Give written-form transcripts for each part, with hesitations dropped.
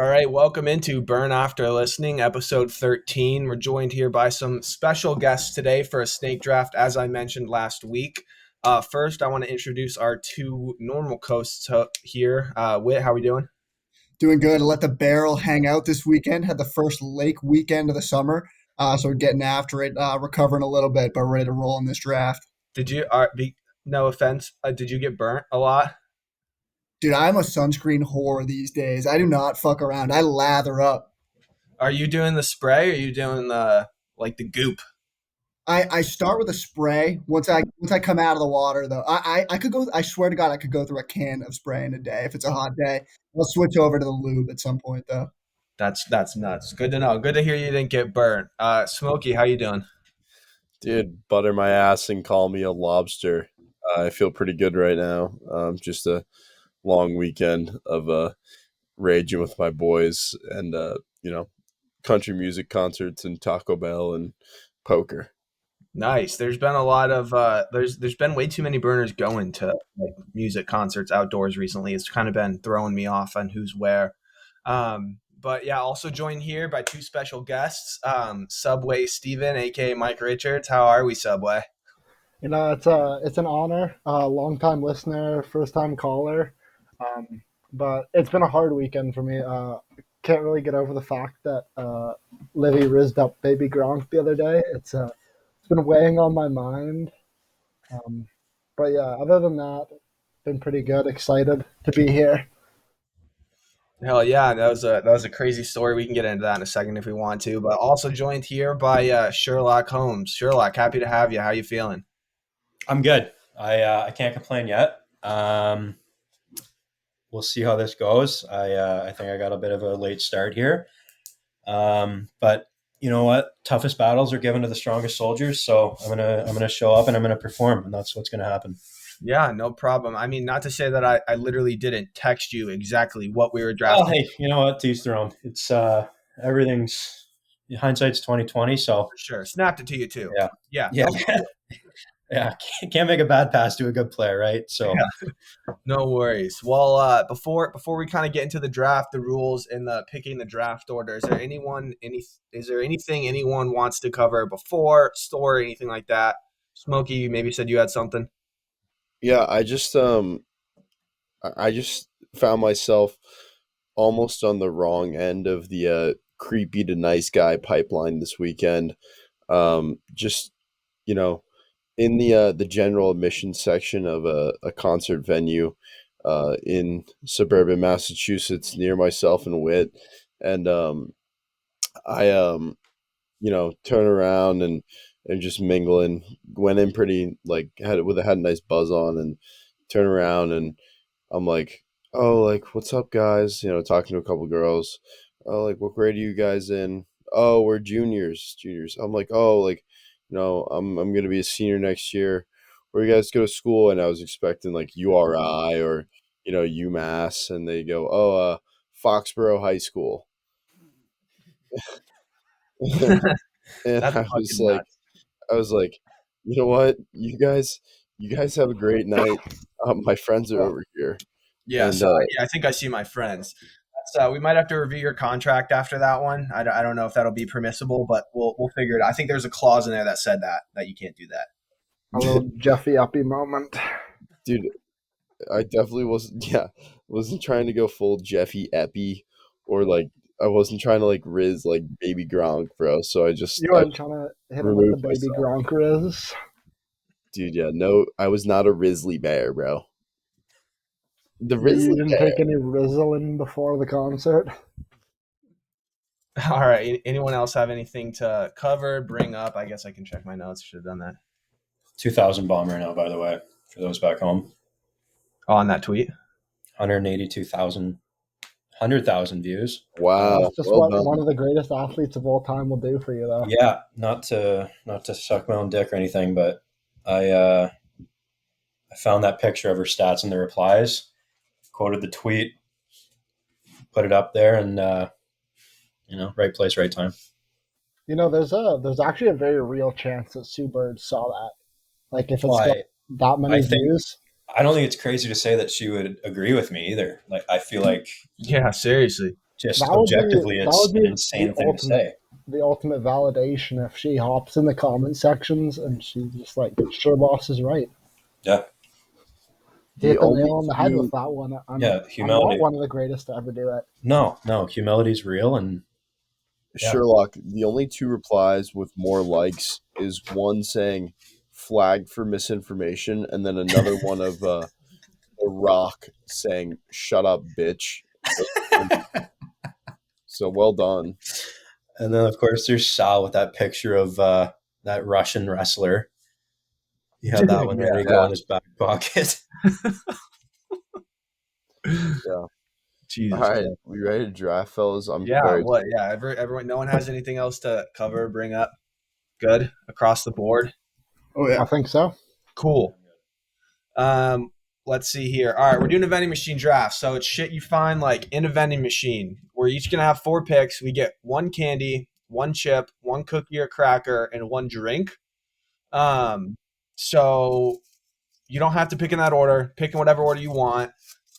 All right, welcome into Burn After Listening, episode 13. We're joined here by some special guests today for a snake draft, as I mentioned last week. First, I want to introduce our two normal hosts here. Whit, how are we doing? Doing good. Let the barrel hang out this weekend. Had the first lake weekend of the summer. So we're getting after it, recovering a little bit, but ready to roll in this draft. Did you, no offense, did you get burnt a lot? Dude, I'm a sunscreen whore these days. I do not fuck around. I lather up. Are you doing the spray or are you doing the goop? I start with a spray. Once I come out of the water though, I could go. I swear to God, I could go through a can of spray in a day if it's a hot day. I'll switch over to the lube at some point though. That's nuts. Good to know. Good to hear you didn't get burnt. Smokey, how you doing? Dude, butter my ass and call me a lobster. I feel pretty good right now. Just a long weekend of raging with my boys and country music concerts and Taco Bell and poker. Nice. There's been a lot of there's been way too many burners going to like music concerts outdoors recently. It's kind of been throwing me off on who's where. But yeah, also joined here by two special guests, Subway Stephen, aka Mike Richards. How are we, Subway? It's an honor. Long time listener, first time caller. But it's been a hard weekend for me. Can't really get over the fact that Livy rizzed up baby Gronk the other day. It's been weighing on my mind. But yeah, other than that, been pretty good. Excited to be here. Hell yeah, that was a crazy story. We can get into that in a second if we want to. But also joined here by Sherlock Holmes. Sherlock, happy to have you. How you feeling? I'm good. I can't complain yet. We'll see how this goes. I think I got a bit of a late start here. But you know what? Toughest battles are given to the strongest soldiers. So I'm gonna show up and I'm gonna perform, and that's what's gonna happen. Yeah, no problem. I mean, not to say that I literally didn't text you exactly what we were Oh, drafting. hey, you know what? To each their own. It's everything's hindsight's 2020. So For sure. Snapped it to you too. yeah, Yeah. yeah, yeah. Can't make a bad pass to a good player, right? So No worries. Well, before we kind of get into the draft, the rules and the picking the draft order, is there anything anyone wants to cover before story, anything like that? Smokey, you maybe said you had something. Yeah, I just found myself almost on the wrong end of the creepy to nice guy pipeline this weekend. Just you know, in the general admission section of a concert venue in suburban Massachusetts near myself and Wit, and I turn around and just mingling. Went in pretty like had a nice buzz on and turn around and I'm like, oh, like what's up, guys? Talking to a couple girls. Oh, like what grade are you guys in? Oh, we're juniors. Juniors. I'm like, oh, like I'm gonna be a senior next year. Where you guys go to school? And I was expecting like URI or UMass, and they go, oh, Foxborough High School. And That's fucking nuts. I was like, you know what, you guys have a great night. My friends are over here, Yeah, and so I think I see my friends. So we might have to review your contract after that one. I don't know if that'll be permissible, but we'll figure it out. I think there's a clause in there that said that you can't do that. A little Jeffy Uppy moment. dude, I definitely wasn't trying to go full Jeffy Epi, or like I wasn't trying to like riz like baby Gronk, bro. So You I weren't trying to hit him with the removed baby myself, Gronk riz. dude. Yeah, no, I was not a Risley Bear, bro. The You Risley didn't Bear. take any Rizzling before the concert. All right. Anyone else have anything to cover, bring up? I guess I can check my notes. Should have done that. 2,000 bomber now, by the way, for those back home. Oh, on that tweet. 182,000, 100,000 views. Wow, That's just well what done. one of the greatest athletes of all time will do for you, though. Yeah, not to suck my own dick or anything, but I found that picture of her stats in the replies, quoted the tweet, put it up there, and right place, right time. There's actually a very real chance that Sue Bird saw that. Like if it's Well, got that many I think views. I don't think it's crazy to say that she would agree with me either. Like I feel like Yeah, seriously. just That would be objectively, that it's would an be insane thing to say. the ultimate validation if she hops in the comment sections and she's just like, "Sure, boss is right." Yeah, He The hit the only nail on the head with two, that one. I'm yeah. not Humility. one of the greatest to ever do it. No, humility's real, and yeah. Sherlock, the only two replies with more likes is one saying flagged for misinformation, and then another one of The Rock saying "shut up, bitch." So well done. And then of course there's Sal with that picture of that Russian wrestler. He had that one ready to go in his back pocket. Yeah. Jesus. All right, we ready to draft, fellas? I'm Yeah. very What? Yeah. Everyone. No one has anything else to cover, bring up. Good across the board. Oh yeah. I think so. Cool. Let's see here. All right, we're doing a vending machine draft. So it's shit you find like in a vending machine. We're each gonna have 4 picks. We get 1 candy, 1 chip, 1 cookie or cracker, and 1 drink. So you don't have to pick in that order. Pick in whatever order you want.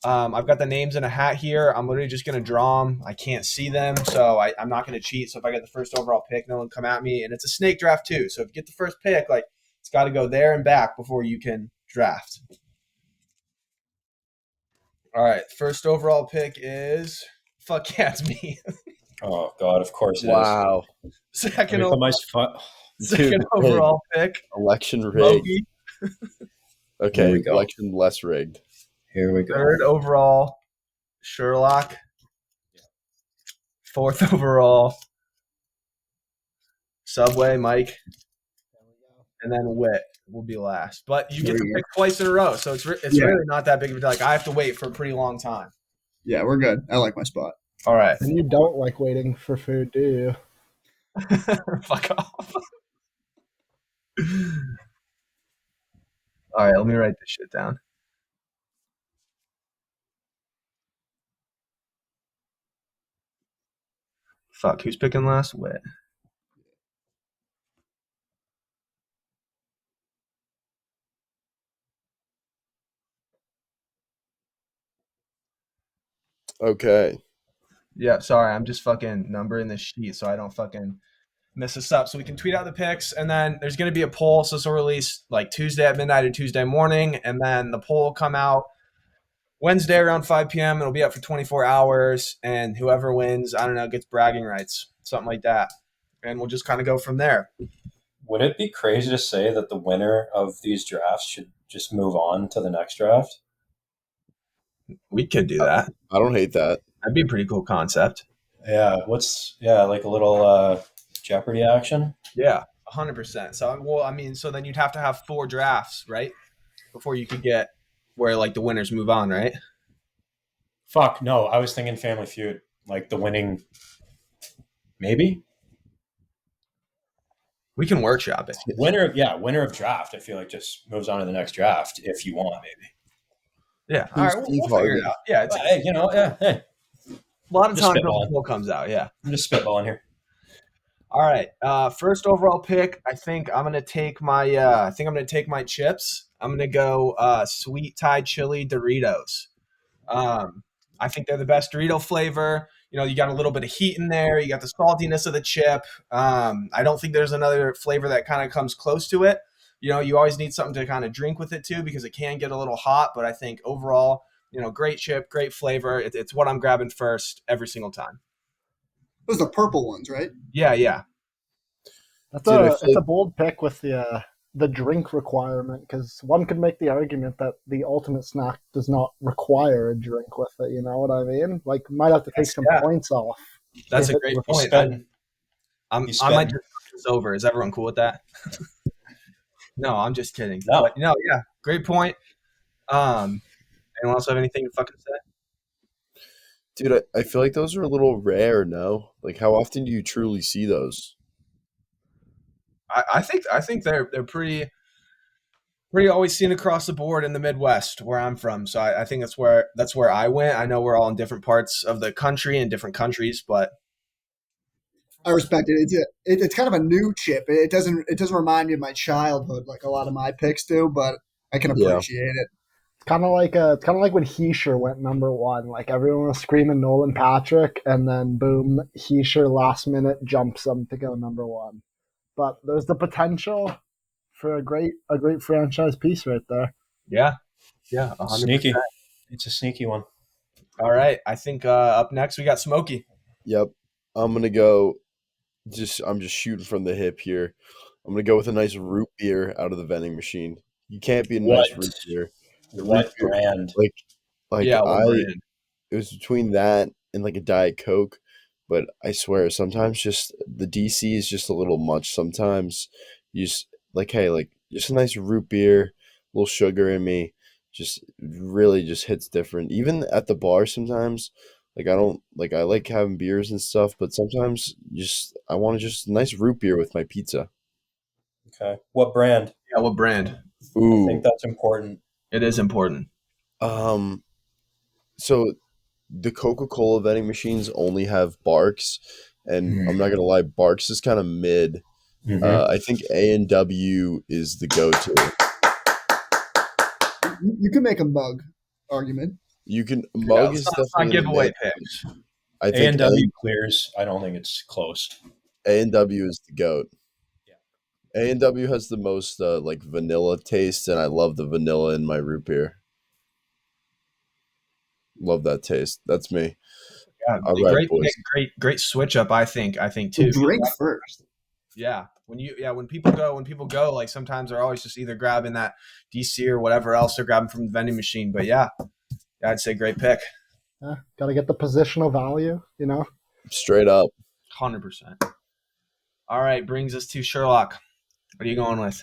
I've got the names in a hat here. I'm literally just gonna draw them. I can't see them, so I'm not gonna cheat. So if I get the first overall pick, no one come at me. And it's a snake draft too. So if you get the first pick, like it's got to go there and back before you can draft. All right, first overall pick is fuck yeah, it's me. Oh God, of course it is. wow. Second, Let me put my second overall pick, Election rigged. Smokey. Okay, Here we go. election less rigged. Here we go. Third overall, Surelock. Fourth overall, Subway, Mike. And then Wit will be last. But you get to pick twice in a row, so it's really not that big of a deal. Like I have to wait for a pretty long time. Yeah, we're good. I like my spot. All right. And you don't like waiting for food, do you? Fuck off. All right, let me write this shit down. Fuck, who's picking last? Wit. Okay. Yeah, sorry, I'm just fucking numbering this sheet so I don't fucking mess this up. So we can tweet out the picks, and then there's going to be a poll. So this will release like Tuesday at midnight or Tuesday morning, and then the poll will come out Wednesday around 5 p.m. It'll be up for 24 hours, and whoever wins, I don't know, gets bragging rights, something like that. And we'll just kind of go from there. Would it be crazy to say that the winner of these drafts should just move on to the next draft? We could do that. I don't hate that. That'd be a pretty cool concept. Yeah. Like a little Jeopardy action? Yeah, 100%. So then you'd have to have 4 drafts, right? Before you could get where like the winners move on, right? Fuck, no. I was thinking Family Feud. Like the winning, maybe? We can workshop it. Winner of draft, I feel like just moves on to the next draft if you want, maybe. Yeah. Who's All right, Steve we'll figure Harvey? it out. Yeah, it's Hey, hey. a lot of Just times spitballing. the poll comes out, yeah. I'm just spitballing here. All right. First overall pick. I think I'm gonna take my chips. I'm gonna go sweet Thai chili Doritos. I think they're the best Dorito flavor. You know, you got a little bit of heat in there. You got the saltiness of the chip. I don't think there's another flavor that kind of comes close to it. You know, you always need something to kind of drink with it too because it can get a little hot. But I think overall, you know, great chip, great flavor. It's what I'm grabbing first every single time. Those are the purple ones, right? Yeah. It's a bold pick with the drink requirement because one could make the argument that the ultimate snack does not require a drink with it. You know what I mean? Like, might have to take some points off. That's a great point. I might just put this over. Is everyone cool with that? No, I'm just kidding. No. But, yeah, great point. Anyone else have anything to fucking say? Dude, I feel like those are a little rare, no? Like, how often do you truly see those? I think they're pretty always seen across the board in the Midwest where I'm from. So I think that's where I went. I know we're all in different parts of the country and different countries, but I respect it. It's kind of a new chip. It doesn't remind me of my childhood like a lot of my picks do, but I can appreciate it. kind of like when Heischer went number one. Like everyone was screaming Nolan Patrick, and then boom, Heischer last minute jumps him to go number one. But there's the potential for a great franchise piece right there. Yeah, 100%. Sneaky. It's a sneaky one. All right, I think up next we got Smokey. Yep. I'm gonna go. I'm just shooting from the hip here. I'm gonna go with a nice root beer out of the vending machine. You can't be a nice What? root beer. The What root beer, brand? like Yeah, what I. brand? It was between that and like a Diet Coke, but I swear sometimes just the DC is just a little much. Sometimes you just like, hey, like just a nice root beer, a little sugar in me, just really just hits different. Even at the bar sometimes, like I like having beers and stuff, but sometimes just I want to just a nice root beer with my pizza. Okay. What brand? Yeah, what brand? I think Ooh, that's important. It is important. um, so the Coca-Cola vending machines only have Barks, and I'm not gonna lie, Barks is kind of mid. Mm-hmm. I think A&W is the go-to. You can make a mug argument. You can Yeah, mug is let's not definitely in the giveaway mix. picks. I think A&W clears. I don't think it's close. A&W is the goat. Yeah. A&W has the most like vanilla taste, and I love the vanilla in my root beer. Love that taste. That's me. Yeah, All right, great boys. pick, great switch up. I think So too. drink first. Yeah, when people go, like sometimes they're always just either grabbing that DC or whatever else they're grabbing from the vending machine. But yeah, I'd say great pick, Yeah, got to get the positional value, you know. Straight up. 100%. All right, brings us to Sherlock. What are you going with?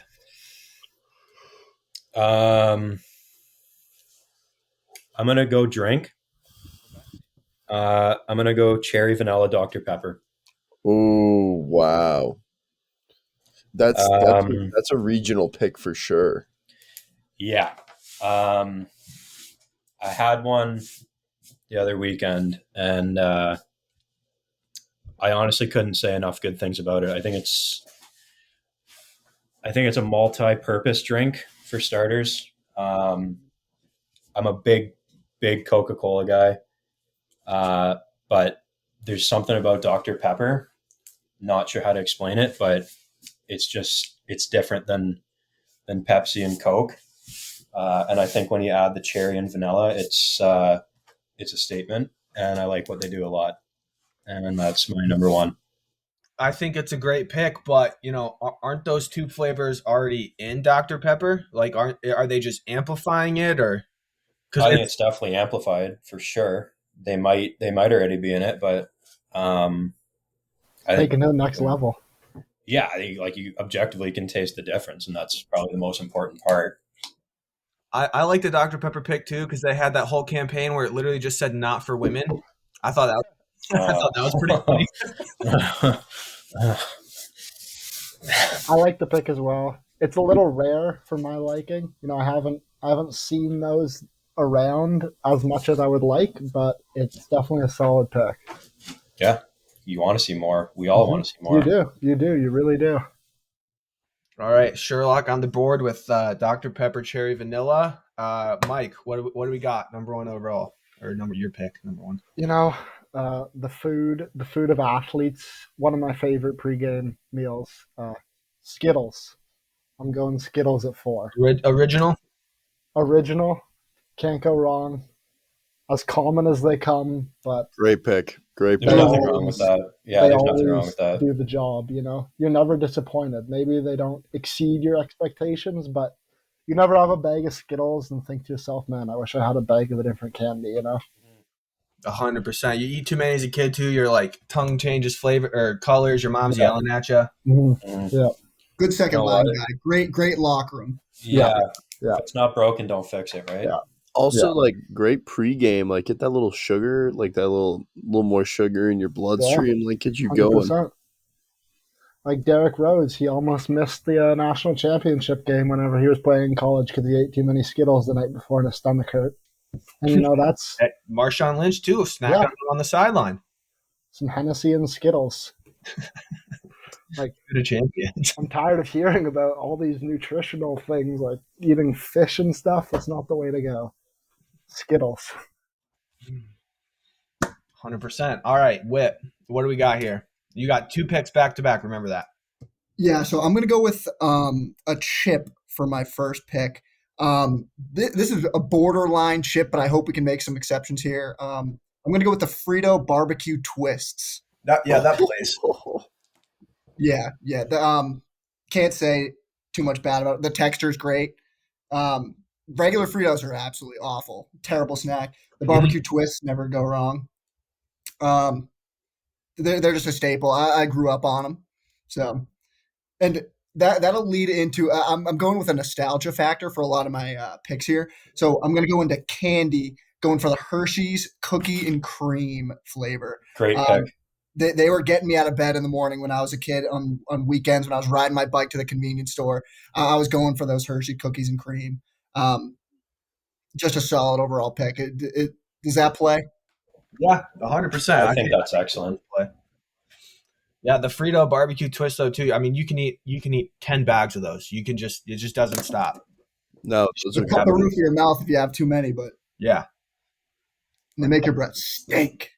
I'm gonna go drink. I'm gonna go cherry vanilla Dr Pepper. Ooh, wow. That's Um, that's a regional pick for sure. yeah. I had one the other weekend, and I honestly couldn't say enough good things about it. I think it's a multi-purpose drink for starters. I'm a big Coca-Cola guy, but there's something about Dr Pepper. Not sure how to explain it, but it's different than Pepsi and Coke. And I think when you add the cherry and vanilla, it's a statement, and I like what they do a lot. And that's my number one. I think it's a great pick, but aren't those two flavors already in Dr Pepper? Like, are they just amplifying it, or because I think it's definitely amplified for sure. They might already be in it, but I think Taking to the next level. yeah, I think like you objectively can taste the difference, and that's probably the most important part. I like the Dr Pepper pick too because they had that whole campaign where it literally just said "not for women." I thought that I thought that was pretty funny. I like the pick as well. It's a little rare for my liking. You know, I haven't seen those around as much as I would like, but it's definitely a solid pick. Yeah, you want to see more. We all want to see more. You do, you really do. All right, Sherlock on the board with Dr Pepper Cherry Vanilla. Mike, what do we got? Number one overall, or your pick, number one. You know, the food of athletes. One of my favorite pregame meals. Skittles. I'm going Skittles at 4. Original. Original. Can't go wrong. As common as they come, but Great pick. Great There's pick. nothing wrong with that. Yeah, they there's nothing wrong always with that. do the job. You know, you're never disappointed. Maybe they don't exceed your expectations, but you never have a bag of Skittles and think to yourself, "Man, I wish I had a bag of a different candy." You know. 100%. You eat too many as a kid too. Your like tongue changes flavor or colors. Your mom's Yeah. yelling at you. Mm-hmm. Yeah. Good second You know line what? guy. Great locker room. Yeah. Yeah. If it's not broken, don't fix it, right? Yeah. Also, Yeah. like great pregame, like get that little sugar, like that little more sugar in your bloodstream, like get you going. 100%. Like Derrick Rose, he almost missed the national championship game whenever he was playing in college because he ate too many Skittles the night before and his stomach hurt. And you know that's Marshawn Lynch too, snacking on the sideline. some Hennessy and Skittles. Like, Good champions. I'm tired of hearing about all these nutritional things, like eating fish and stuff. That's not the way to go. Skittles. 100%. All right, Whip. What do we got here? You got 2 picks back to back. Remember that. Yeah, so I'm gonna go with a chip for my first pick. This is a borderline chip, but I hope we can make some exceptions here. I'm gonna go with the Frito barbecue twists. That plays. Yeah. Can't say too much bad about it. The texture is great. Regular Fritos are absolutely awful, terrible snack. The barbecue twists never go wrong. Um, they're just a staple. I grew up on them, so and that'll lead into. I'm going with a nostalgia factor for a lot of my picks here. So I'm going to go into candy, going for the Hershey's cookie and cream flavor. Great pick. They were getting me out of bed in the morning when I was a kid on weekends when I was riding my bike to the convenience store. I was going for those Hershey cookies and cream. Just a solid overall pick. Does that play? Yeah, 100%. I think that's excellent. Yeah, the Frito barbecue twist though too. I mean, you can eat 10 bags of those. It just doesn't stop. No, those are Cut the roof of your mouth if you have too many, but yeah, they make your breath stink.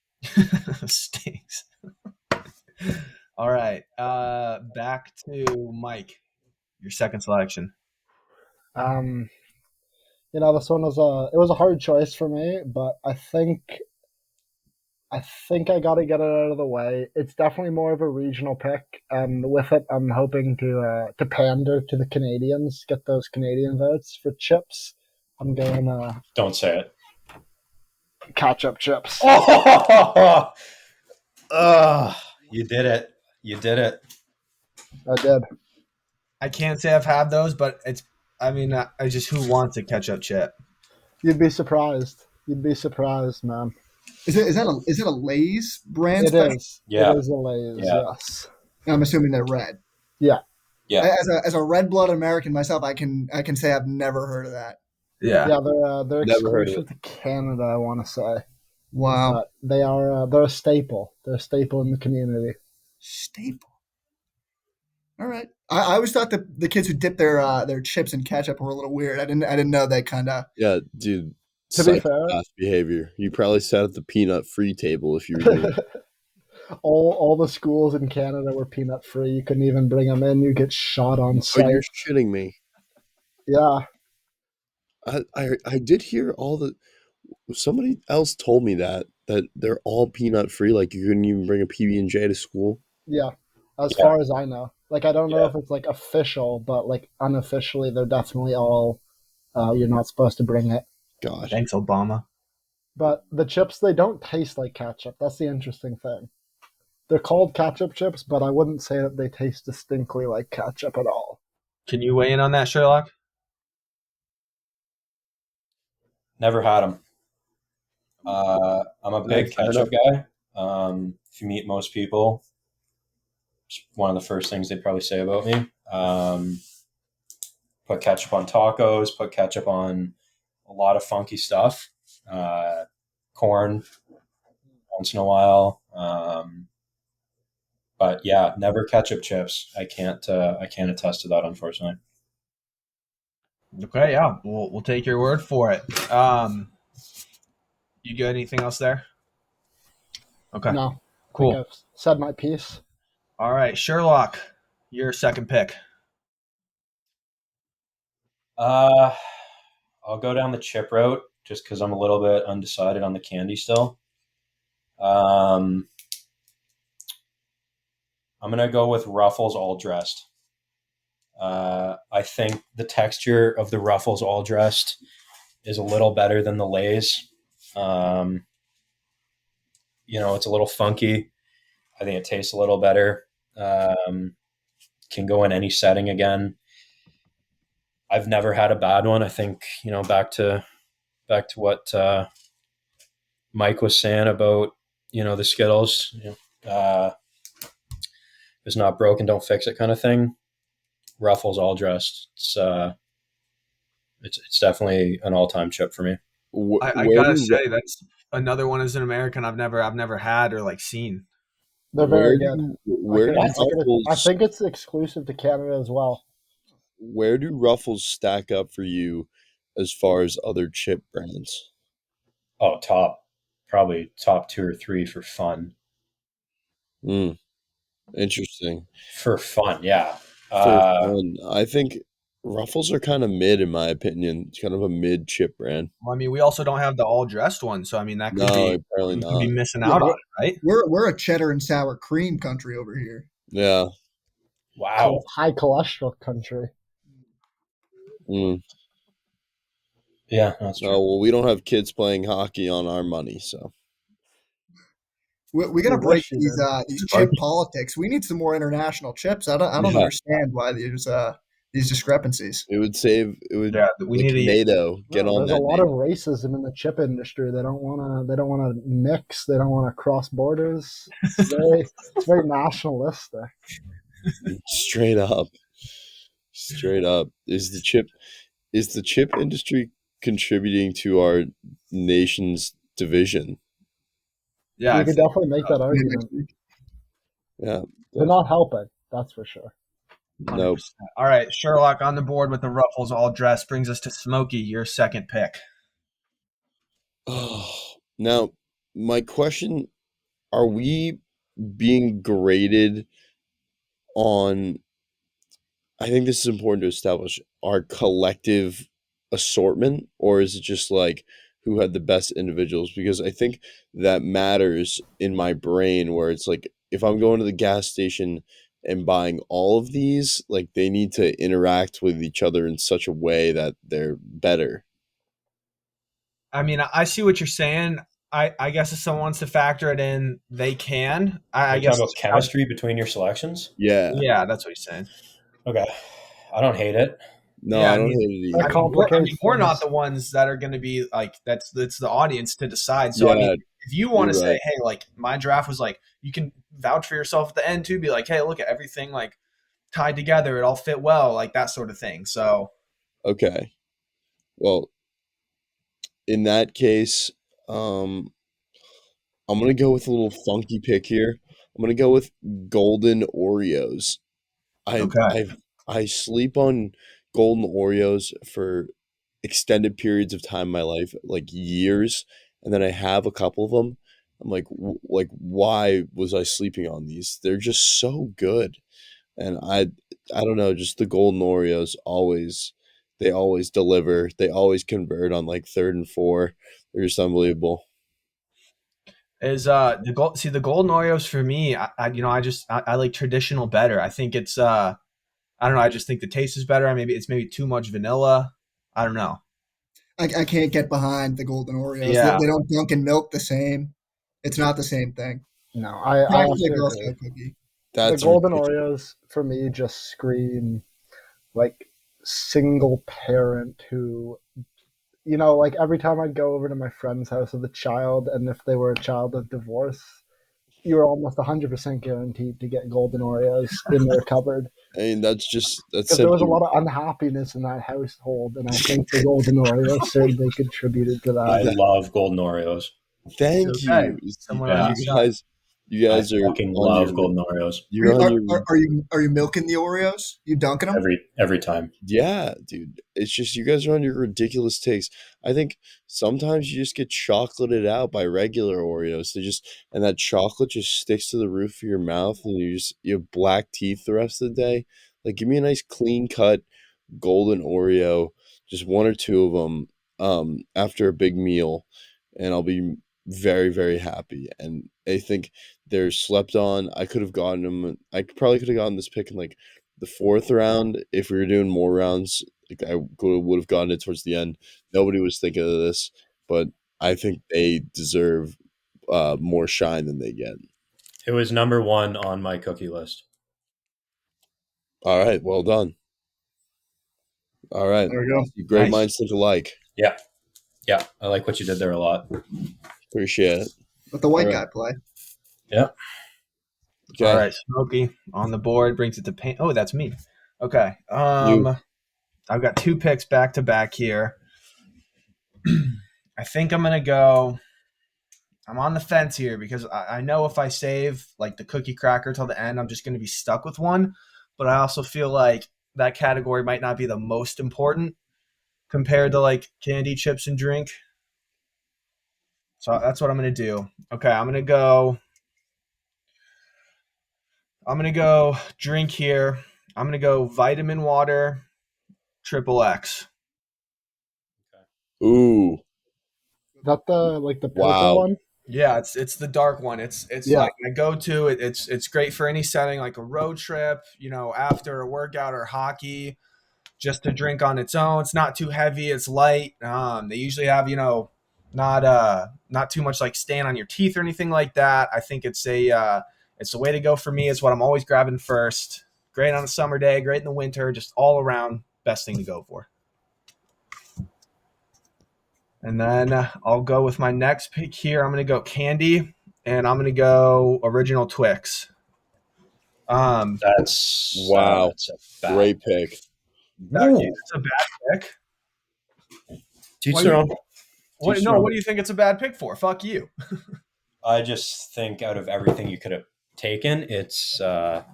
Stinks. All right, back to Mike. Your second selection. This one was a hard choice for me, but I think I got to get it out of the way. It's definitely more of a regional pick, and with it, I'm hoping to pander to the Canadians, get those Canadian votes for chips. I'm going Don't say it. Ketchup chips. You did it. You did it. I did. I can't say I've had those, but I just who wants a ketchup chip? You'd be surprised. You'd be surprised, man. Is it a Lay's brand? It is. Yeah. It is a Lay's. Yeah. Yes. I'm assuming they're red. Yeah. Yeah. As a red-blooded American myself, I can say I've never heard of that. Yeah. Yeah, they're exclusive to Canada, I want to say. Wow. But they're a staple. They're a staple in the community. Staple. All right. I always thought that the kids who dip their chips in ketchup were a little weird. I didn't know they kind of. Yeah, dude. To be fair, behavior. You probably sat at the peanut free table if you were doing it. all the schools in Canada were peanut free. You couldn't even bring them in. You get shot on site. Oh, you're shitting me. Yeah. I did hear somebody else told me that they're all peanut free. Like you couldn't even bring a PB&J to school. Yeah. As far as I know. Like I don't know if it's like official, but like unofficially they're definitely all you're not supposed to bring it. God. Thanks, Obama. But the chips, they don't taste like ketchup. That's the interesting thing. They're called ketchup chips, but I wouldn't say that they taste distinctly like ketchup at all. Can you weigh in on that, Sherlock? Never had them. I'm a big ketchup guy. If you meet most people, it's one of the first things they probably say about me. Put ketchup on tacos, put ketchup on a lot of funky stuff. Corn once in a while. But yeah, never ketchup chips. I can't attest to that, unfortunately. Okay, yeah, we'll take your word for it. You got anything else there? Okay, No. cool. I think I've said my piece. All right, Sherlock, your second pick. I'll go down the chip route just because I'm a little bit undecided on the candy still. I'm going to go with Ruffles all dressed. I think the texture of the Ruffles all dressed is a little better than the Lay's. It's a little funky. I think it tastes a little better. Can go in any setting again. I've never had a bad one. I think, back to what Mike was saying about, the Skittles, if it's not broken, don't fix it kind of thing. Ruffles all dressed. It's definitely an all-time chip for me. I gotta say that's another one as an American I've never had or like seen. They're very good. Where do I Ruffles think it's exclusive to Canada as well. where do Ruffles stack up for you as far as other chip brands? Oh, probably top 2 or 3 for fun. Mm, interesting. For fun, yeah. For fun, I think Ruffles are kind of mid in my opinion. It's kind of a mid chip brand. Well, I mean, we also don't have the all dressed one, so I mean that could No, be apparently we could be not. missing Yeah, out on it, right? we're a cheddar and sour cream country over here. Yeah. Wow. High cholesterol country. Mm. Yeah, that's true. No, well, we don't have kids playing hockey on our money, so We got to We break wish you these chip politics. We need some more international chips. I don't Yeah. understand why there's these discrepancies. it would Yeah, we need to. NATO get on There's that. a lot of racism in the chip industry. They don't want to mix. They don't want to cross borders. It's very nationalistic. Straight up. Straight up. Is the chip industry contributing to our nation's division? Yeah, You could definitely make that argument. Yeah. They're not helping. That's for sure. Nope. 100%. All right, Sherlock on the board with the Ruffles all dressed brings us to Smokey, your second pick. Oh, now, my question, are we being graded on, I think this is important to establish, our collective assortment, or is it just like who had the best individuals? Because I think that matters in my brain, where it's like if I'm going to the gas station and buying all of these, like they need to interact with each other in such a way that they're better. I mean, I see what you're saying. I guess if someone wants to factor it in, they can. Are I you guess. talking about chemistry between your selections? Yeah. Yeah, that's what he's saying. Okay. I don't hate it. No, Yeah, I I don't mean, hate it That either. complicates we're not things. the ones that are going to be like that's the audience to decide. So I mean, Yeah, if you want to you're say, right. hey, like my draft was like, you can vouch for yourself at the end too. Be like, hey, look at everything like tied together. It all fit well, like that sort of thing. So Okay. Well, in that case, um, I'm gonna go with a little funky pick here. I'm gonna go with golden Oreos. I okay. I I sleep on golden Oreos for extended periods of time in my life, like years, and then I have a couple of them. I'm like, like, why was I sleeping on these? They're just so good, and I don't know, just the golden Oreos they always deliver. They always convert on like third and four. They're just unbelievable. Is the golden Oreos for me? I like traditional better. I think it's I don't know. I just think the taste is better. Maybe too much vanilla. I don't know. I can't get behind the golden Oreos. Yeah. They don't dunk in milk the same. It's not the same thing. No, I Practically also Girl agree. Scout cookie. That's The golden ridiculous. Oreos for me just scream like single parent who, like every time I'd go over to my friend's house with a child, and if they were a child of divorce, you were almost 100% guaranteed to get golden Oreos in their cupboard. I mean, that's Because there was a simply. lot of unhappiness in that household, and I think the golden Oreos certainly contributed to I that. love golden Oreos. Thank Okay. you. Someone Yeah. on your side. You I guys are fucking on love your. golden Oreos You're on your. Are you milking the Oreos? You dunking them? every time. Yeah, dude. It's just you guys are on your ridiculous takes. I think sometimes you just get chocolated out by regular Oreos. And that chocolate just sticks to the roof of your mouth, and you have black teeth the rest of the day. Like, give me a nice clean cut golden Oreo, just one or two of them, after a big meal, and I'll be very, very happy. And I think they're slept on. I could have gotten them. Probably could have gotten this pick in like the fourth round if we were doing more rounds. Like I would have gotten it towards the end. Nobody was thinking of this, but I think they deserve more shine than they get. It was number 1 on my cookie list. All right, well done. All right, There we go. great Nice. minds think alike. Yeah. Yeah. I like what you did there a lot. Appreciate it. Let the white All guy right. play. Yeah. Okay, All right, Smokey on the board brings it to paint. Oh, that's me. Okay. You. I've got 2 picks back to back here. I think I'm gonna go. I'm on the fence here because I know if I save like the cookie cracker till the end, I'm just going to be stuck with one. But I also feel like that category might not be the most important compared to like candy, chips, and drink. So that's what I'm going to do. Okay, I'm gonna go drink here. I'm gonna go vitamin water, triple X. Ooh, Is that the purple wow. one? Yeah, it's the dark one. It's Yeah. like my go-to. It's great for any setting, like a road trip, after a workout or hockey, just to drink on its own. It's not too heavy. It's light. They usually have not too much like stain on your teeth or anything like that. I think it's the way to go for me. It's what I'm always grabbing first. Great on a summer day, great in the winter, just all around best thing to go for. And then I'll go with my next pick here. I'm going to go candy, and I'm going to go original Twix. That's Wow. that's a bad Great pick. It's a bad pick. Teach their own. What do you think it's a bad pick for? Fuck you. I just think out of everything you could have taken, it's not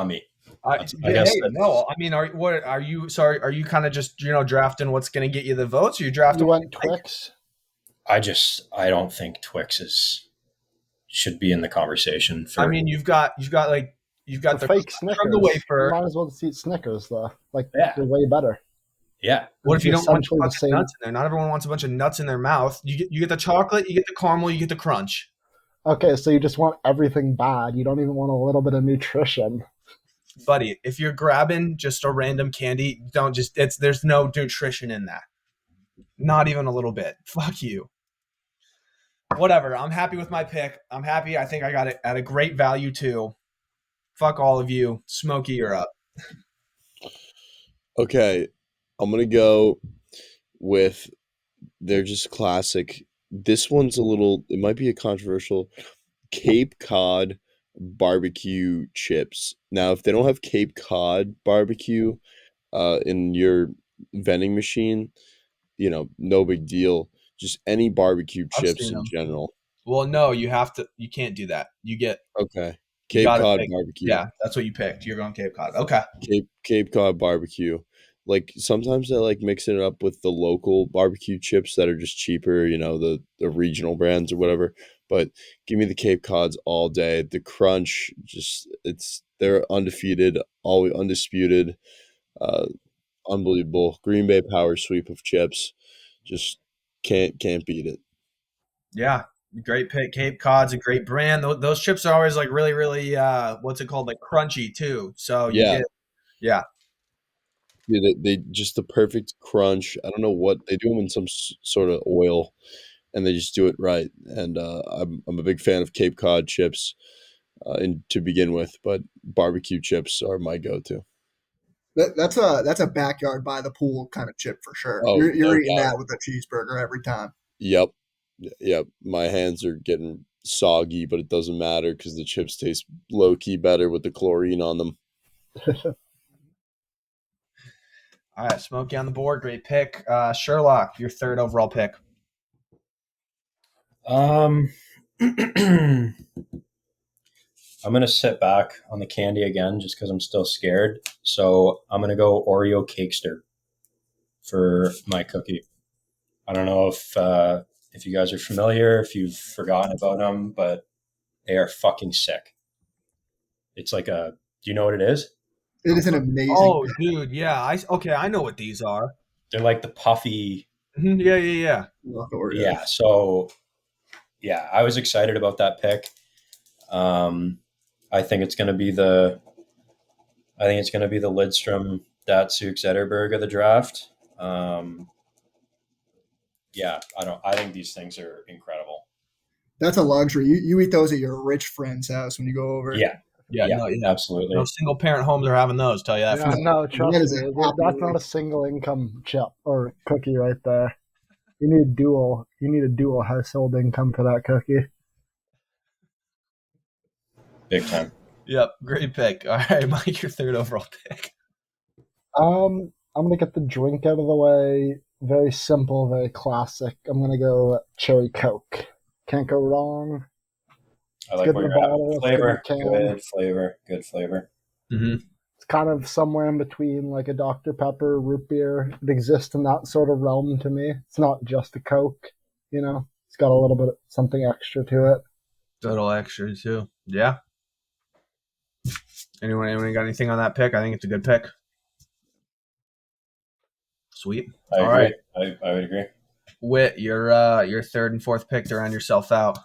me. I guess no. I mean, are you? Sorry, are you kind of just drafting what's going to get you the votes? Or you drafting? You went Twix. I don't think Twix should be in the conversation. I mean, you've got the fake Snickers from the wafer. You might as well just eat Snickers though. Yeah. They're way better. Yeah. What if you don't want a bunch of nuts in there? Not everyone wants a bunch of nuts in their mouth. You get the chocolate, you get the caramel, you get the crunch. Okay, so you just want everything bad. You don't even want a little bit of nutrition. Buddy, if you're grabbing just a random candy, there's no nutrition in that. Not even a little bit. Fuck you. Whatever. I'm happy with my pick. I'm happy. I think I got it at a great value too. Fuck all of you. Smokey, you're up. Okay, I'm gonna go with they're just classic. This one's it might be a controversial Cape Cod barbecue chips. Now, if they don't have Cape Cod barbecue in your vending machine, no big deal. Just any barbecue chips in general. Well, no, you can't do that. You get okay. Cape Cod barbecue. Yeah, that's what you picked. You're going Cape Cod. Okay. Cape Cod barbecue. Like sometimes I like mixing it up with the local barbecue chips that are just cheaper, the regional brands or whatever. But give me the Cape Cods all day. The crunch, they're undefeated, always undisputed, unbelievable. Green Bay power sweep of chips, just can't beat it. Yeah, great pick. Cape Cod's a great brand. Those chips are always like really, really what's it called, like crunchy too. So yeah. They just the perfect crunch. I don't know what they do them in some sort of oil, and they just do it right. And I'm a big fan of Cape Cod chips, to begin with, but barbecue chips are my go-to. That's a backyard by the pool kind of chip for sure. Oh, you're eating that with a cheeseburger every time. Yep. My hands are getting soggy, but it doesn't matter because the chips taste low-key better with the chlorine on them. All right, Smokey on the board. Great pick. Sherlock, your third overall pick. I'm going to sit back on the candy again just because I'm still scared. So I'm going to go Oreo Cakester for my cookie. I don't know if you guys are familiar, if you've forgotten about them, but they are fucking sick. It's like do you know what it is? It is an amazing. Oh, dude, yeah. I know what these are. They're like the puffy. Yeah. Yeah. So, yeah, I was excited about that pick. I think it's going to be the Lidstrom Datsuk Zetterberg of the draft. Yeah, I think these things are incredible. That's a luxury. You eat those at your rich friend's house when you go over. Yeah, absolutely. No single parent homes are having those. Tell you that. Yeah, no, trust me, that's not a single income chip or cookie right there. You need a dual household income for that cookie. Big time. Yep, great pick. All right, Mike, your third overall pick. I'm gonna get the drink out of the way. very simple, very classic. I'm gonna go cherry Coke. Can't go wrong. I It's like good where in the you're at bottle. with It's good in the flavor. can. Good flavor. Good flavor. Mm-hmm. It's kind of somewhere in between like a Dr. Pepper, root beer. It exists in that sort of realm to me. It's not just a Coke, you know. It's got a little bit of something extra to it. Little extra too. Yeah. Anyone got anything on that pick? I think it's a good pick. Sweet. I All agree. right. I would agree. Whit, your third and fourth pick to round yourself out.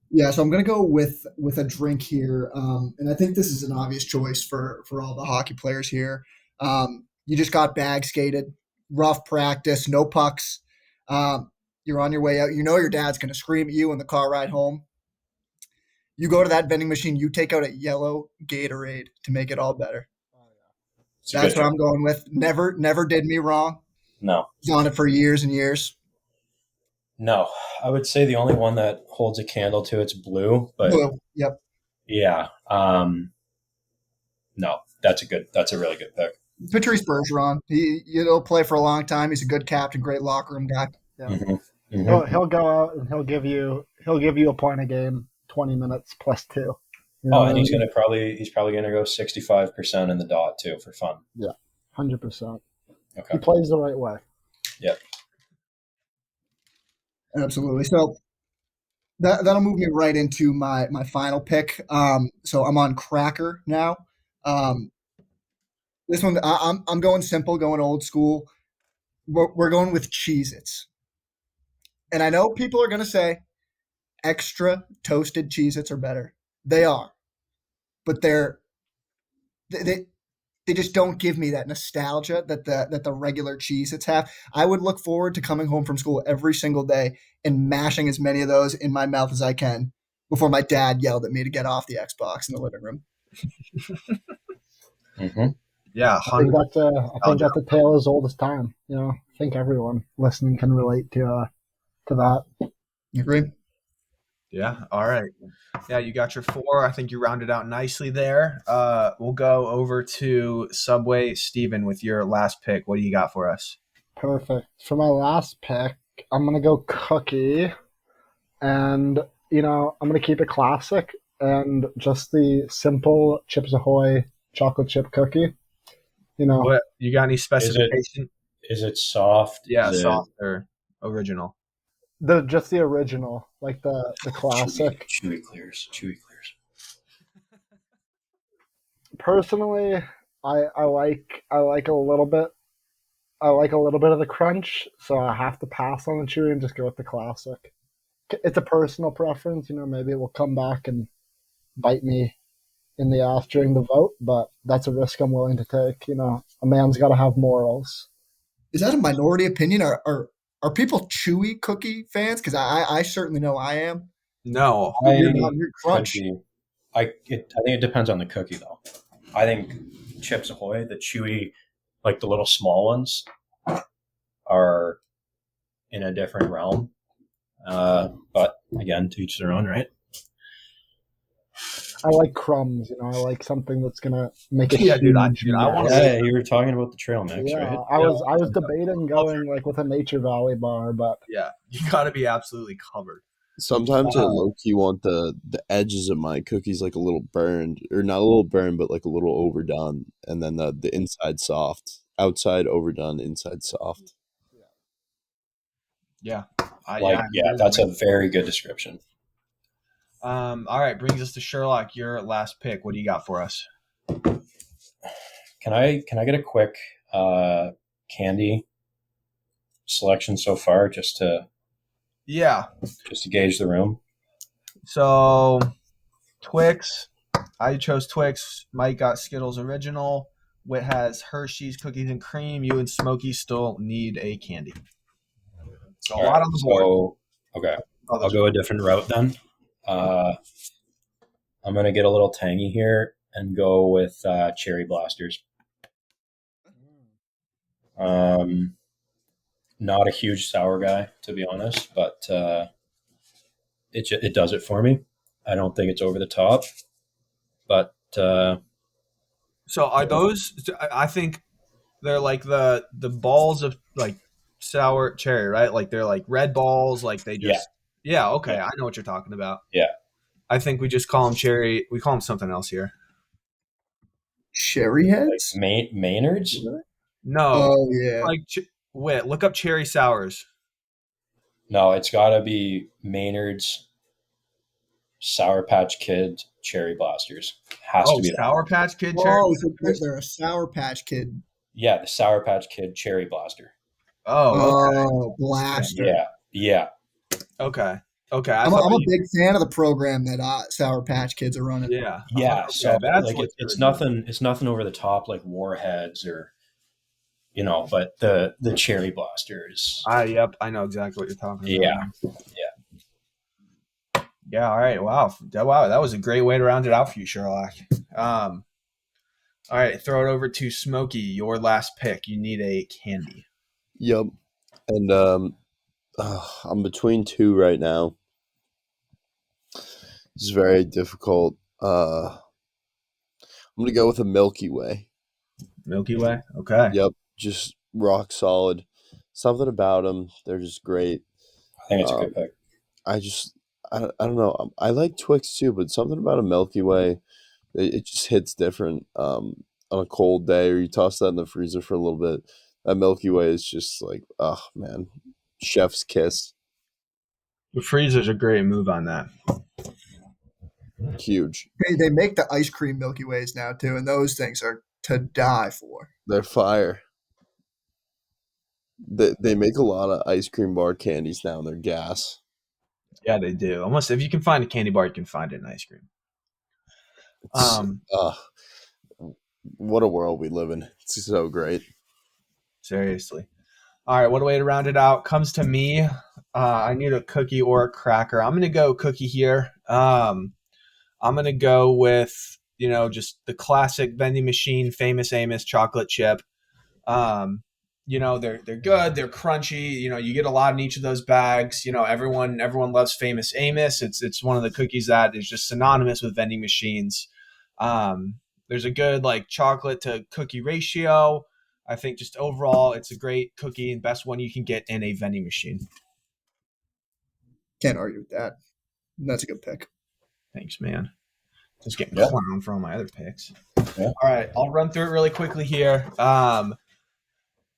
Yeah, so I'm gonna go with a drink here, and I think this is an obvious choice for all the hockey players here. You just got bag skated, rough practice, no pucks. You're on your way out. You know your dad's gonna scream at you in the car ride home. You go to that vending machine. You take out a yellow Gatorade to make it all better. It's a That's good what choice. I'm going with. Never did me wrong. No. Was on it for years and years. No. I would say the only one that holds a candle to it's blue, but Blue. Yep. yeah. No, that's a really good pick. Patrice Bergeron. He'll play for a long time. He's a good captain, great locker room guy. Yeah. Mm-hmm. Mm-hmm. He'll go out and he'll give you a point a game, 20 minutes plus 2. You know Oh, what and I he's mean? probably gonna go 65% in the dot too for fun. 100%. He Okay. plays the right way. Yep. Absolutely. So that'll move me right into my final pick. So I'm on Cracker now. Um, this one I'm going simple, going old school. We're going with Cheez-Its. And I know people are going to say extra toasted Cheez-Its are better. They are. But they they just don't give me that nostalgia that the regular Cheez-Its have. I would look forward to coming home from school every single day and mashing as many of those in my mouth as I can before my dad yelled at me to get off the Xbox in the living room. Mm-hmm. Yeah, I think 100%. that's a tale as old as time. You know, I think everyone listening can relate to that. You agree? Yeah. All right. Yeah, you got your 4. I think you rounded out nicely there. We'll go over to Subway Stephen with your last pick. What do you got for us? Perfect. For my last pick, I'm gonna go cookie, and I'm gonna keep it classic and just the simple Chips Ahoy chocolate chip cookie. What you got? Any Is specification? it soft? Yeah, Is soft or original. Just the original, like the classic. Chewy clears. Personally, I like a little bit. I like a little bit of the crunch, so I have to pass on the chewy and just go with the classic. It's a personal preference, maybe it will come back and bite me in the ass during the vote, but that's a risk I'm willing to take. A man's got to have morals. Is that a minority opinion? Are people chewy cookie fans? Because I certainly know I am. No. You're not. You're crunch. Could be. I think it depends on the cookie though. I think Chips Ahoy, the chewy, like the little small ones, are in a different realm. But again, to each their own, right? I like crumbs, I like something that's gonna make a Yeah, dude, I huge wanna mess. Yeah, you were talking about the trail mix, Yeah, right? I was debating going like with a Nature Valley bar, but Yeah, you got to be absolutely covered. Sometimes I low key want the edges of my cookies like a little burned, or not a little burned, but like a little overdone, and then the inside soft, outside overdone, inside soft. Yeah. That's a very good description. All right, brings us to Sherlock. Your last pick. What do you got for us? Can I get a quick candy selection so far, just to gauge the room? So, Twix. I chose Twix. Mike got Skittles Original. Whit has Hershey's Cookies and Cream. You and Smokey still need a candy. So a lot on the board. So, okay, I'll go a different route then. I'm going to get a little tangy here and go with Cherry Blasters. Not a huge sour guy, to be honest, but it does it for me. I don't think it's over the top, but so are those? I think they're like the balls of like sour cherry, right? Like they're like red balls, like they Yeah. just okay, I know what you're talking about. Yeah. I think we just call them cherry. We call them something else here. Cherry Like heads? Maynard's? No, Oh yeah. like wait, look up cherry sours. No, it's got to be Maynard's Sour Patch Kid Cherry Blasters. Has Oh, to be that. Sour Patch Kid cherry. Oh, so they're a Sour Patch Kid. Yeah, the Sour Patch Kid Cherry Blaster. Oh, Oh, blaster. Yeah. Yeah. okay. I'm thought a big fan of the program that Sour Patch Kids are running. yeah. Yeah. Okay, So that's like what it's nothing over the top like Warheads or but the Cherry Blasters. Yep, I know exactly what you're talking about. Yeah. Yeah, all right. Wow. That was a great way to round it out for you, Sherlock. All right, throw it over to Smokey, your last pick. You need a candy. Yep. And I'm between two right now. It's very difficult. I'm gonna go with a Milky Way. Milky Way? Okay. Yep, just rock solid. Something about them, they're just great. I think it's a good pick. I don't know. I like Twix too, but something about a Milky Way, it just hits different. On a cold day, or you toss that in the freezer for a little bit. That Milky Way is just like, oh man, chef's kiss. The freezer's a great move on that. Huge. They make the ice cream Milky Ways now too, and those things are to die for. They're fire. They make a lot of ice cream bar candies now, and they're gas. Yeah, they do. Almost if you can find a candy bar, you can find it in ice cream. What a world we live in. It's so great. Seriously. All right, what a way to round it out. Comes to me. I need a cookie or a cracker. I'm gonna go cookie here. I'm gonna go with just the classic vending machine, Famous Amos chocolate chip. They're good. They're crunchy. You get a lot in each of those bags. Everyone loves Famous Amos. It's one of the cookies that is just synonymous with vending machines. There's a good like chocolate to cookie ratio. I think just overall, it's a great cookie and best one you can get in a vending machine. Can't argue with that. That's a good pick. Thanks, man. Just getting clowned for all my other picks. Yeah. All right, I'll run through it really quickly here.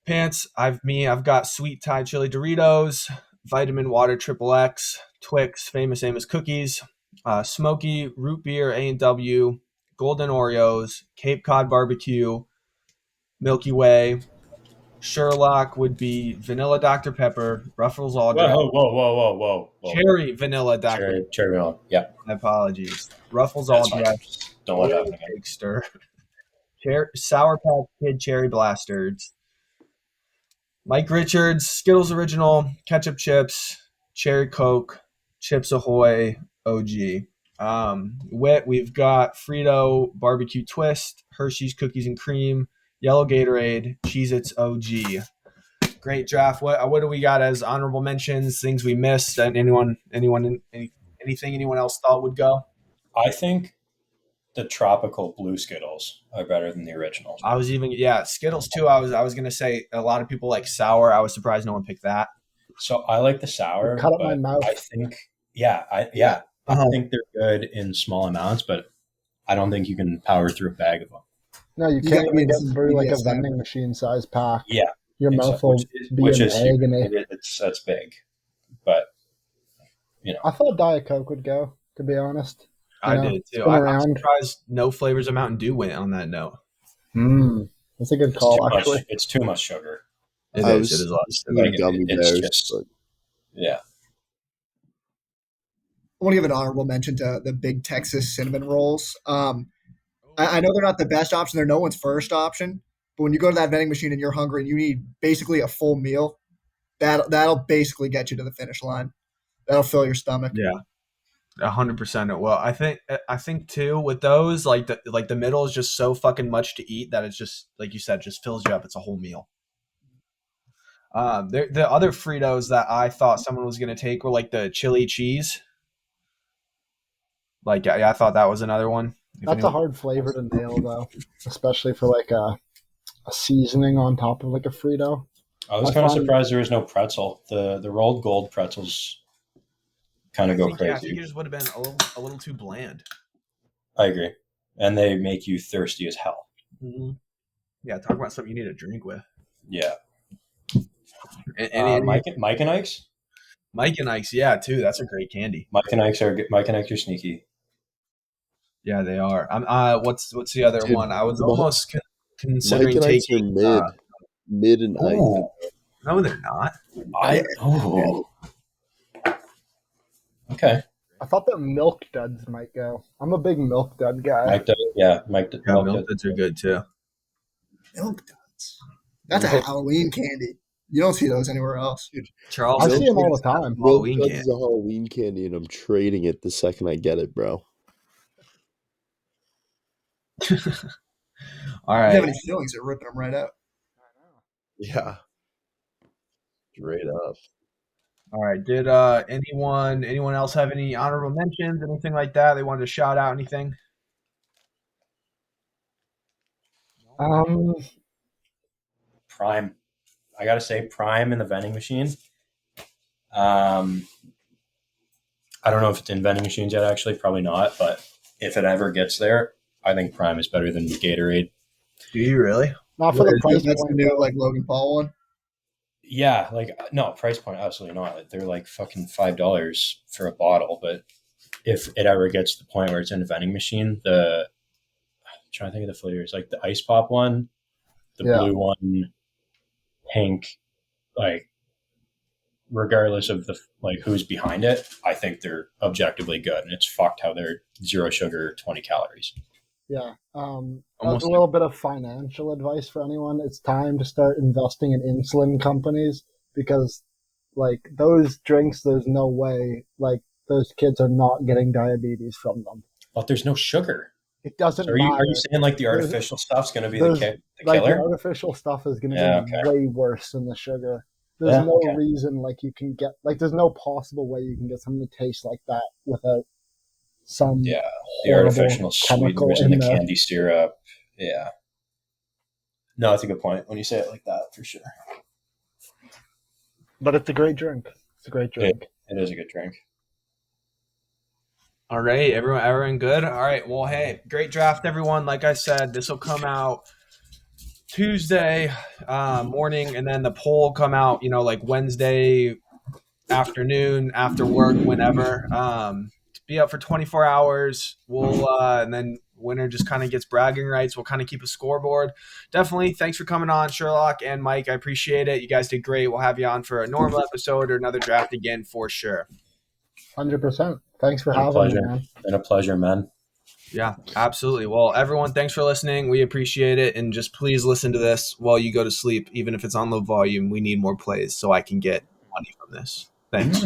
Pants, I've got sweet Thai chili Doritos, vitamin water triple X, Twix, Famous Amos cookies, Smokey root beer A&W, golden Oreos, Cape Cod barbecue, Milky Way. Sherlock would be vanilla Dr. Pepper, Ruffles Aldrich, Whoa. cherry vanilla Dr. Cherry vanilla. Yeah. My apologies. Ruffles That's fine. Aldrich, Don't let it happen again. Big Stir, Sour Patch Kid Cherry Blasters, Mike Richards, Skittles Original, Ketchup Chips, Cherry Coke, Chips Ahoy, OG. We've got Frito Barbecue Twist, Hershey's Cookies and Cream, Yellow Gatorade, Cheez-Its OG. Great draft. What do we got as honorable mentions, things we missed, and anything anyone else thought would go? I think the tropical blue Skittles are better than the originals. I was Skittles too. I was gonna say a lot of people like sour. I was surprised no one picked that. So I like the sour. Cut up my mouth. I think I think they're good in small amounts, but I don't think you can power through a bag of them. No, you You can't gotta even be get through like a yes, vending machine size pack. Yeah, Your mouth will be which in is agony. that's big, but I thought Diet Coke would go, to be honest. I did too. I'm surprised no flavors of Mountain Dew went on that note. That's a good call, actually. It's too much sugar. It is a lot. Gummy bears, but Yeah. I want to give an honorable mention to the Big Texas cinnamon rolls. I know they're not the best option. They're no one's first option. But when you go to that vending machine and you're hungry and you need basically a full meal, that'll basically get you to the finish line. That'll fill your stomach. Yeah, 100%. It will. I think too with those like the middle is just so fucking much to eat that it's just like you said, just fills you up. It's a whole meal. The other Fritos that I thought someone was gonna take were like the chili cheese. Like I thought that was another one. That's a hard flavor to nail, though, especially for like a seasoning on top of like a Frito. I was I kind of find- surprised there was no pretzel. The rolled gold pretzels kind of go I think crazy. it just would have been a little too bland. I agree, and they make you thirsty as hell. Mm-hmm. Yeah, talk about something you need a drink with. Yeah. Any Mike and Ike's. Mike and Ike's, yeah, too. That's a great candy. Mike and Ike's are sneaky. Yeah, they are. What's the other Dude, one? I was Mike- almost Mike considering and Ike's are taking. mid and Ike. Oh, No, they're not. Okay. I thought that Milk Duds might go. I'm a big Milk Dud guy. Mike does, yeah. Mike does. Yeah, Milk Duds are good too. Milk Duds. That's a Halloween candy. You don't see those anywhere else. Charles, I see them all the time. Milk Halloween Duds candy. is a Halloween candy, and I'm trading it the second I get it, bro. All If you right. have any feelings, they're ripping them right out. Yeah. Straight up. All right. Did anyone else have any honorable mentions, anything like that? They wanted to shout out anything? Prime. I gotta say, Prime in the vending machine. I don't know if it's in vending machines yet. Actually, probably not. But if it ever gets there, I think Prime is better than Gatorade. Do you really? Not for the price That's the point. new though. like Logan Paul one. Yeah, like no price point, absolutely not. They're like fucking $5 for a bottle. But if it ever gets to the point where it's in a vending machine, I'm trying to think of the flavors, like the ice pop one, the Yeah. blue one, pink, like regardless of the like who's behind it, I think they're objectively good, and it's fucked how they're 0 sugar, 20 calories. Yeah. Almost A little bit of financial advice for anyone. It's time to start investing in insulin companies because, like, those drinks, there's no way, like, those kids are not getting diabetes from them. But there's no sugar. It doesn't So matter. are you saying like the artificial stuff's going to be the Like, the killer? artificial stuff is going to Yeah, be okay. way worse than the sugar. There's Yeah, no okay. reason, like, you can get, like, there's no possible way you can get something to taste like that without some Yeah, the horrible artificial chemical sweeteners and the in there. candy syrup. Yeah. No, that's a good point when you say it like that, for sure. But it's a great drink. It's a great drink. It is a good drink. All right, everyone good? All right, well, hey, great draft, everyone. Like I said, this will come out Tuesday morning, and then the poll will come out, like Wednesday afternoon after work, whenever. Be up for 24 hours. We'll and then winner just kind of gets bragging rights. We'll kind of keep a scoreboard. Definitely, thanks for coming on, Surelock and Mike. I appreciate it. You guys did great. We'll have you on for a normal episode or another draft again for sure. 100%. Thanks for Been a having pleasure. me, man. Been a pleasure, man. Yeah, absolutely. Well, everyone, thanks for listening. We appreciate it. And just please listen to this while you go to sleep, even if it's on low volume. We need more plays so I can get money from this. Thanks.